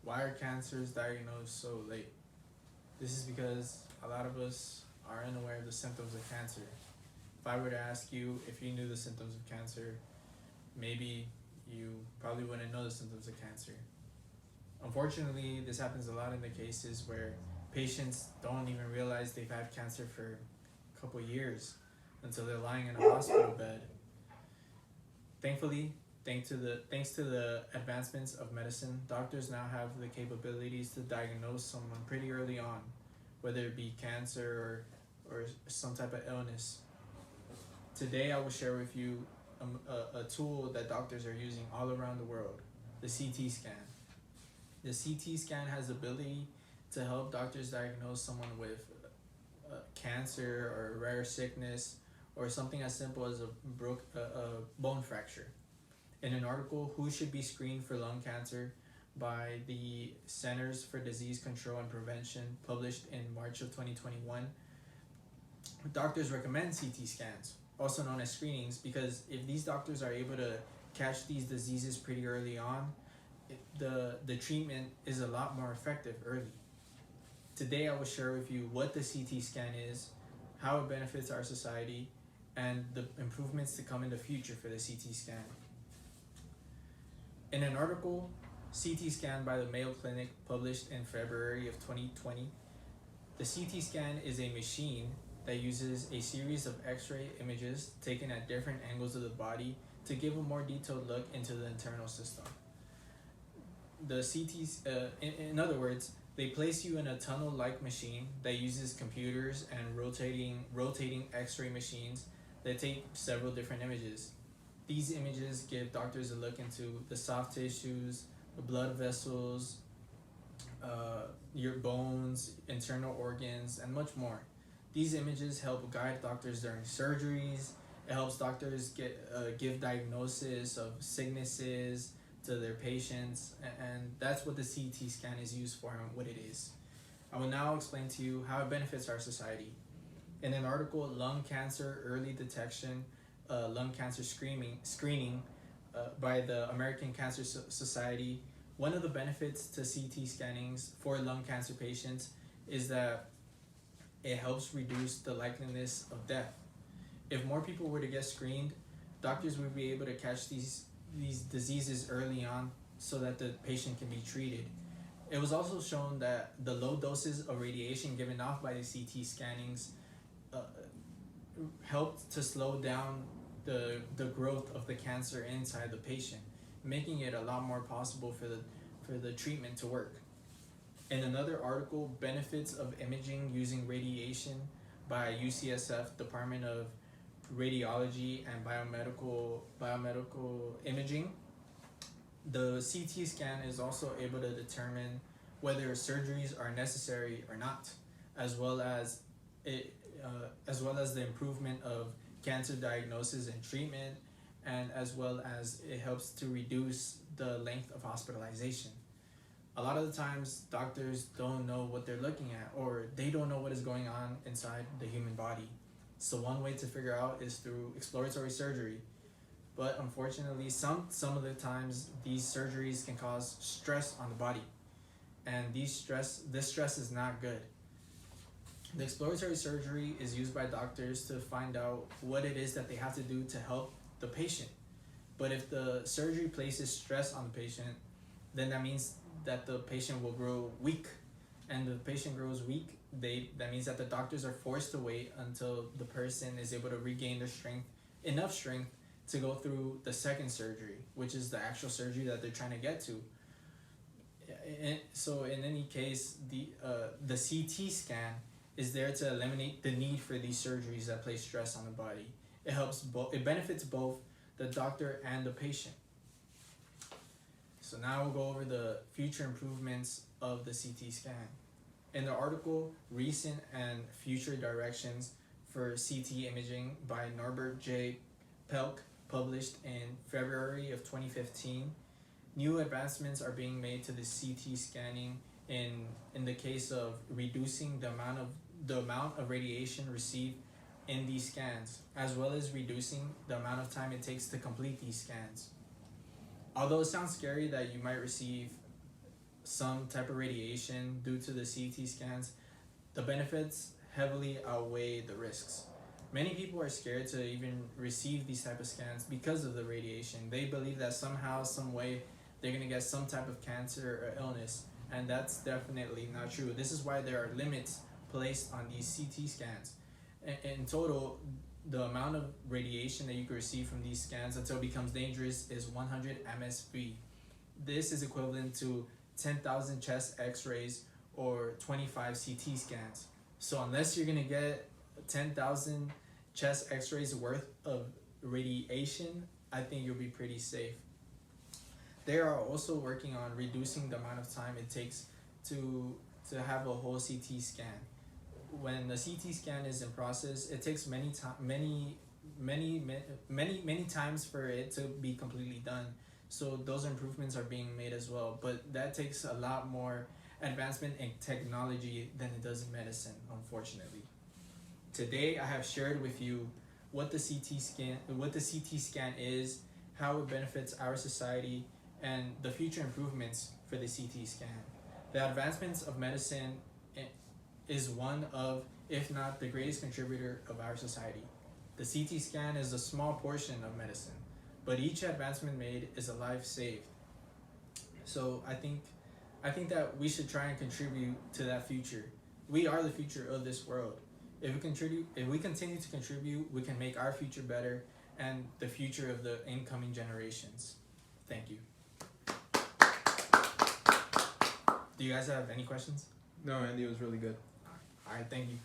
Why are cancers diagnosed so late? This is because a lot of us are unaware of the symptoms of cancer. If I were to ask you if you knew the symptoms of cancer, maybe you probably wouldn't know the symptoms of cancer. Unfortunately, this happens a lot in the cases where patients don't even realize they've had cancer for a couple years until they're lying in a hospital bed. Thankfully, thanks to the advancements of medicine, doctors now have the capabilities to diagnose someone pretty early on, whether it be cancer or some type of illness. Today, I will share with you a tool that doctors are using all around the world, the CT scan. The CT scan has the ability to help doctors diagnose someone with cancer or a rare sickness or something as simple as a bone fracture. In an article, Who Should Be Screened for Lung Cancer by the Centers for Disease Control and Prevention, published in March of 2021, doctors recommend CT scans, also known as screenings, because if these doctors are able to catch these diseases pretty early on, the treatment is a lot more effective early. Today I will share with you what the CT scan is, how it benefits our society, and the improvements to come in the future for the CT scan. In an article, CT scan by the Mayo Clinic, published in February of 2020, the CT scan is a machine that uses a series of X-ray images taken at different angles of the body to give a more detailed look into the internal system. The CTs, in other words, they place you in a tunnel-like machine that uses computers and rotating X-ray machines that take several different images. These images give doctors a look into the soft tissues, the blood vessels, your bones, internal organs, and much more. These images help guide doctors during surgeries. It helps doctors give diagnosis of sicknesses to their patients, and that's what the CT scan is used for and what it is. I will now explain to you how it benefits our society. In an article, Lung Cancer Early Detection, Lung Cancer Screening by the American Cancer Society, one of the benefits to CT scannings for lung cancer patients is that it helps reduce the likeliness of death. If more people were to get screened, doctors would be able to catch these diseases early on so that the patient can be treated. It was also shown that the low doses of radiation given off by the CT scannings helped to slow down the growth of the cancer inside the patient, making it a lot more possible for the treatment to work. In another article, Benefits of Imaging Using Radiation by UCSF Department of Radiology and Biomedical Imaging, the CT scan is also able to determine whether surgeries are necessary or not, as well as the improvement of cancer diagnosis and treatment, and as well as it helps to reduce the length of hospitalization. A lot of the times, doctors don't know what they're looking at, or they don't know what is going on inside the human body. So one way to figure out is through exploratory surgery. But unfortunately, some of the times, these surgeries can cause stress on the body, and this stress is not good. The exploratory surgery is used by doctors to find out what it is that they have to do to help the patient. But if the surgery places stress on the patient, then that means that the patient will grow weak. And the patient grows weak, that means that the doctors are forced to wait until the person is able to regain their enough strength to go through the second surgery, which is the actual surgery that they're trying to get to. So in any case, the CT scan is there to eliminate the need for these surgeries that place stress on the body. It benefits both the doctor and the patient. So now we'll go over the future improvements of the CT scan. In the article, Recent and Future Directions for CT Imaging by Norbert J. Pelk, published in February of 2015, new advancements are being made to the CT scanning in the case of reducing the amount of radiation received in these scans, as well as reducing the amount of time it takes to complete these scans. Although it sounds scary that you might receive some type of radiation due to the CT scans, the benefits heavily outweigh the risks. Many people are scared to even receive these type of scans because of the radiation. They believe that somehow, some way, they're gonna get some type of cancer or illness, and that's definitely not true. This is why there are limits placed on these CT scans. In total, the amount of radiation that you can receive from these scans until it becomes dangerous is 100 MSV. This is equivalent to 10,000 chest x-rays or 25 CT scans. So unless you're gonna get 10,000 chest x-rays worth of radiation, I think you'll be pretty safe. They are also working on reducing the amount of time it takes to have a whole CT scan. When the CT scan is in process, it takes many times for it to be completely done. So those improvements are being made as well, but that takes a lot more advancement in technology than it does in medicine, unfortunately. Today I have shared with you what the CT scan is, how it benefits our society, and the future improvements for the CT scan. The advancements of medicine is one of, if not the greatest contributor of our society. The CT scan is a small portion of medicine, but each advancement made is a life saved. So I think that we should try and contribute to that future. We are the future of this world. If we continue to contribute, we can make our future better and the future of the incoming generations. Thank you. Do you guys have any questions? No, Andy, it was really good. All right, thank you.